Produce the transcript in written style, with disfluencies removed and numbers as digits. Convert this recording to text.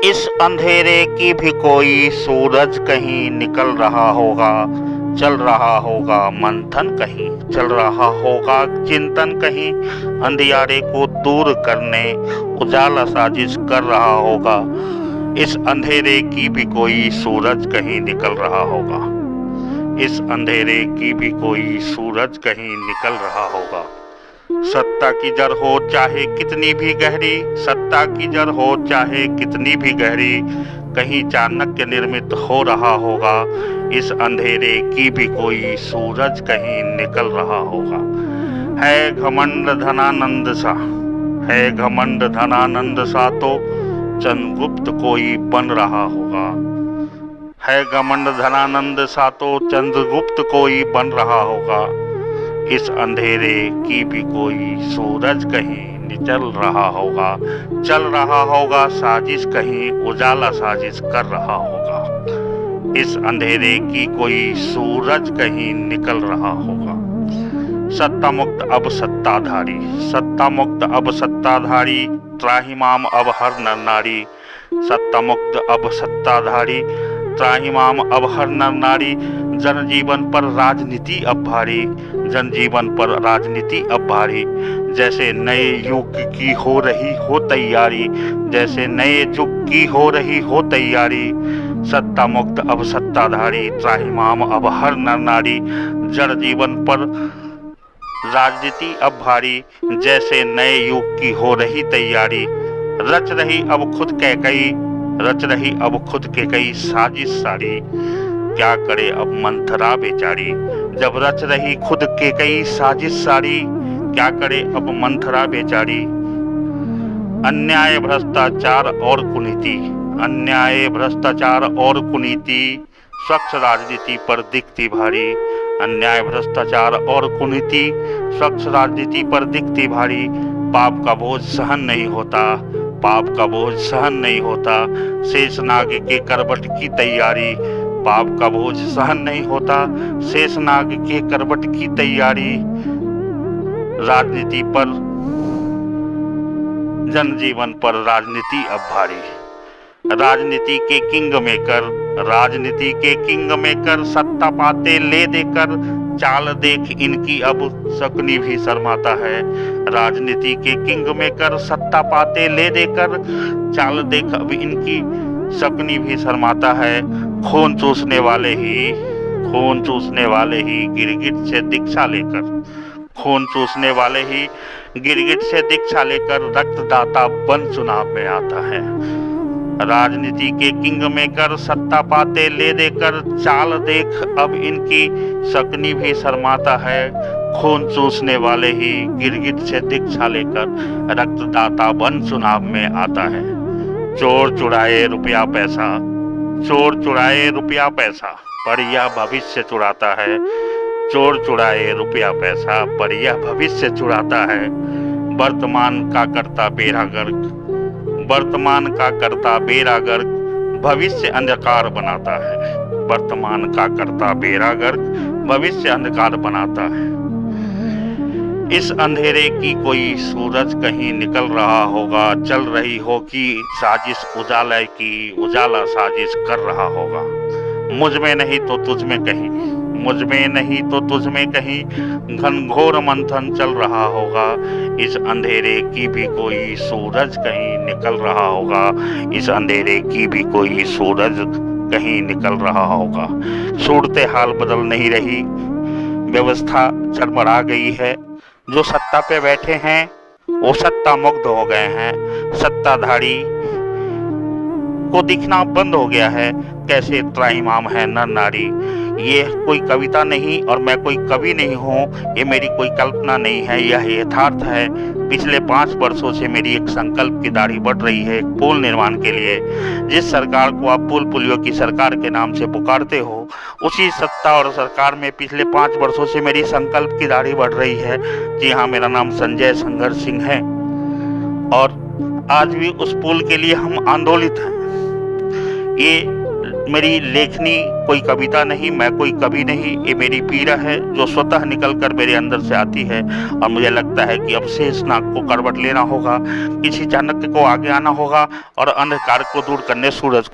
इस अंधेरे की भी कोई सूरज कहीं निकल रहा होगा, चल रहा होगा मंथन कहीं, चल रहा होगा चिंतन कहीं, अंधियारे को दूर करने उजाला साजिश कर रहा होगा। इस अंधेरे की भी कोई सूरज कहीं निकल रहा होगा, इस अंधेरे की भी कोई सूरज कहीं निकल रहा होगा। सत्ता की जड़ हो चाहे कितनी भी गहरी, सत्ता की जड़ हो चाहे कितनी भी गहरी, कहीं चाणक्य निर्मित हो रहा होगा। इस अंधेरे की भी कोई सूरज कहीं निकल रहा होगा। है घमंड धनानंद सा, है घमंड धनानंद सा तो चंद्रगुप्त कोई बन रहा होगा। है घमंड धनानंद सा तो चंद्रगुप्त कोई बन रहा होगा। इस अंधेरे की भी कोई सूरज कहीं निकल रहा होगा, चल रहा होगा साजिश कहीं उजाला साजिश कर रहा होगा। इस अंधेरे की कोई सूरज कहीं निकल रहा होगा। सत्ता मुक्त अब सत्ताधारी, सत्ता मुक्त अब सत्ताधारी, त्राहिमाम अब हर नर नारी। सत्ता मुक्त अब सत्ताधारी, त्राहिमाम अब हर नर नारी। जनजीवन पर राजनीति अब भारी, जनजीवन पर राजनीति अब भारी। जैसे नए युग की हो रही हो तैयारी, जैसे नए युग की हो रही हो तैयारी। सत्ता मुक्त अब सत्ताधारी, त्राहिमाम अब हर नर नारी। जनजीवन पर राजनीति अब भारी, जैसे नए युग की हो रही तैयारी। रच रही अब खुद कैकई, रच रही अब खुद के कई साजिश सारी। क्या करे अब मंथरा बेचारी, जब रच रही खुद के कई साजिश सारी। क्या करे अब मंथरा बेचारी। अन्याय भ्रष्टाचार और कुनीति, अन्याय भ्रष्टाचार और कुनीति, स्वच्छ राजनीति पर दिखती भारी। अन्याय भ्रष्टाचार और कुनीति, स्वच्छ राजनीति पर दिखती भारी। पाप का बोझ सहन नहीं होता, पाप का बोझ सहन नहीं होता। शेषनाग के करवट की तैयारी, पाप का बोझ सहन नहीं होता। शेषनाग के करवट की तैयारी। राजनीति पर, जनजीवन पर राजनीति अब भारी। राजनीति के किंग मेकर, राजनीति के किंग मेकर, सत्ता पाते ले देकर चाल देख इनकी अब शकुनी भी शर्माता है। राजनीति के किंग मेकर, सत्ता पाते ले देकर चाल देख अब इनकी शकुनी भी शर्माता है। खून चूसने वाले ही, खून चूसने वाले ही गिरगिट से दीक्षा लेकर, खून चूसने वाले ही गिरगिट से दीक्षा लेकर रक्तदाता बन चुनाव में आता है। राजनीति के किंग मेकर, सत्ता पाते ले देकर चाल देख अब इनकी शकुनी भी शर्माता है। खून चूसने वाले ही गिरगिट से दीक्षा लेकर रक्तदाता बन चुनाव में आता है। चोर चुराए रुपया पैसा, चोर चुराए रुपया पैसा, पर यह भविष्य चुराता है। चोर चुराए रुपया पैसा, पर यह भविष्य चुराता है। वर्तमान का करता बेड़ा गर्क, वर्तमान का करता बेड़ा गर्क, भविष्य अंधकार बनाता है। वर्तमान का करता बेड़ा गर्क, भविष्य अंधकार बनाता है। इस अंधेरे की कोई सूरज कहीं निकल रहा होगा, चल रही होगी साजिश उजाला की, उजाला साजिश कर रहा होगा। मुझ में नहीं तो तुझ में कहीं, मुझ में नहीं तो तुझ में कहीं, घनघोर मंथन चल रहा होगा। इस अंधेरे की भी कोई सूरज कहीं निकल रहा होगा, इस अंधेरे की भी कोई सूरज कहीं निकल रहा होगा। सूरत हाल बदल नहीं रही, व्यवस्था चरमरा गई है। जो सत्ता पे बैठे हैं वो सत्ता मुक्त हो गए हैं। सत्ताधारी को दिखना बंद हो गया है कैसे त्राहिमाम है नर नारी। ये कोई कविता नहीं और मैं कोई कवि नहीं हूँ, ये मेरी कोई कल्पना नहीं है, यह यथार्थ है। पिछले 5 वर्षों से मेरी एक संकल्प की दाढ़ी बढ़ रही है, एक पुल निर्माण के लिए। जिस सरकार को आप पुल पुलियों की सरकार के नाम से पुकारते हो, उसी सत्ता और सरकार में पिछले 5 वर्षों से मेरी संकल्प की दाढ़ी बढ़ रही है। जी हाँ, मेरा नाम संजय संघर्ष सिंह है और आज भी उस पुल के लिए हम आंदोलित हैं। ये मेरी लेखनी कोई कविता नहीं, मैं कोई कवि नहीं, ये मेरी पीड़ा है जो स्वतः निकल कर मेरे अंदर से आती है। और मुझे लगता है कि अब शेषनाग को करवट लेना होगा, किसी चाणक्य को आगे आना होगा और अंधकार को दूर करने सूरज